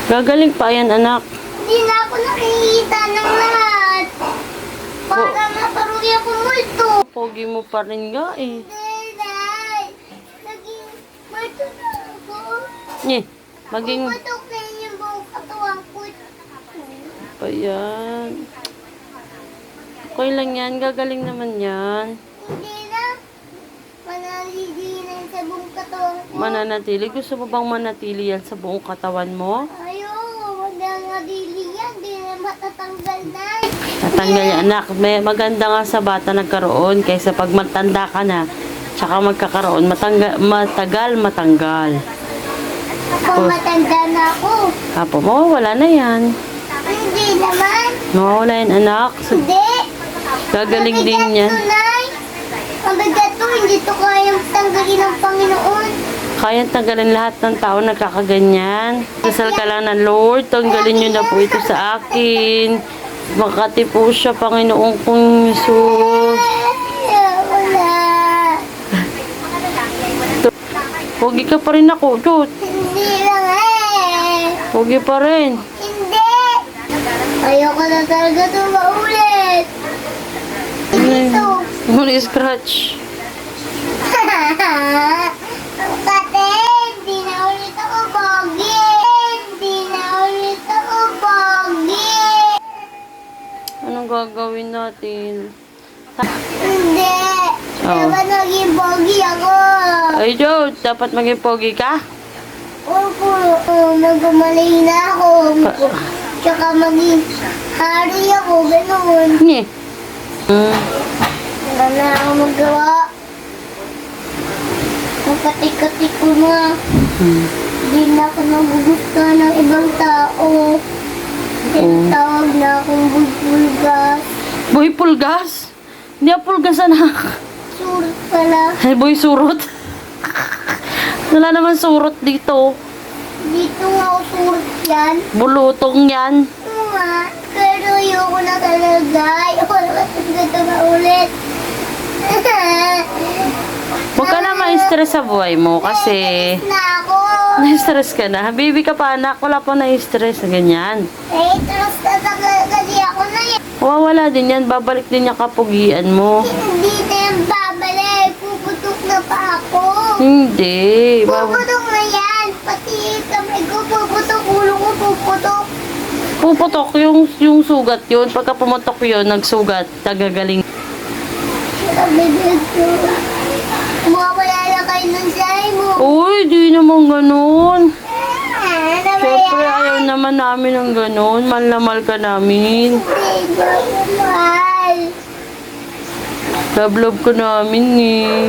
Gagaling pa yan, anak. Hindi na ako nakikita ng lahat. Para maparugi ako multo. Pogi mo pa rin nga eh. Nay, naging multo na ako. Maging Puputok na yung buong katawan ko. pa yan. Okay lang yan. Gagaling naman yan. Hindi na. Manalili na yun sa buong katawan ko. Mananatili. Gusto mo bang manatili yan sa buong katawan mo? Ayaw, wag na nga dili yan. Hindi na matatanggal na. Tatanggal yan, anak. Maganda nga sa bata nagkaroon kaysa pag matanda ka na. Tsaka magkakaroon. Matagal matanggal. Ako matanda na ako. Apo, mawawala na yan. Hindi naman. Mawawala yan, anak. Hindi. Gagaling din yan. Mabigat to, hindi to kayang tanggalin ng Panginoon. Kaya tanggalin lahat ng tao nagkakaganyan. Dasal ka lang ng Lord, tanggalin niyo na po ito sa akin. Makati po siya, Panginoon kong Jesus. Wala. Pogi ka pa rin ako, Jut. Hindi lang eh. Pogi pa rin. Hindi. Ayoko na talaga ito maulit. Dito. Muli scratch. Kate, hindi na ulit ako pogi. Hindi na ulit ako pogi. Anong gagawin natin? Hindi. Dapat naging pogi ako. Ay, Jut, dapat maging pogi ka? Opo, nagmamalay na ako. Tsaka maging hari ako, ganoon. Nye. Wala na ako magawa. Nakatik-katik ko na. Hindi na ako nagugustuhan ng ibang tao. Tawag na akong bulgas. Boy pulgas? Hindi ako pulgas, anak. Surot pala. Ay, boy surot. Wala naman surot dito. Dito nga ako surot yan. Bulutong yan. Oo nga. Pero ayoko na talaga. Ayoko na talaga na ulit. Huwag ka na ma-stress sa buhay mo kasi Na ako. na-stress ka na. Baby ka pa, anak. Wala pa na-stress. Ganyan. Trust na talaga kasi ako na yan. Wala din yan. Babalik din yung kapugian mo. Hindi na yung babalik. Puputok na pa ako. Hindi. Puputok na yan. Pati kamay ko puputok. Ulo ko puputok. Puputok yung sugat yun. Pagka pumutok yun, nagsugat. Tagagaling. Bibig ko. Mawawala na kayo ng sahay mo. Uy, di naman ganun. Ano ba Siyempre, yan? ayaw naman namin ng ganun. Mahal na mahal ka namin. Hindi ko mahal. Love ko namin eh.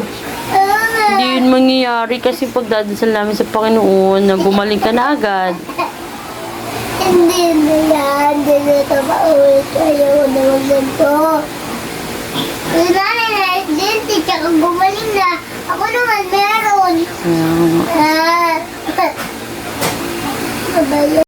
Hindi yun mangyayari kasi pagdadasal namin sa Panginoon na gumaling ka na agad. Hindi na yan. Hindi na ito maulit. Ayaw na ganito. Nanay na accidente, tsaka gumaling na. Ako naman meron. Kaya nga. Ah. Ano ba yan?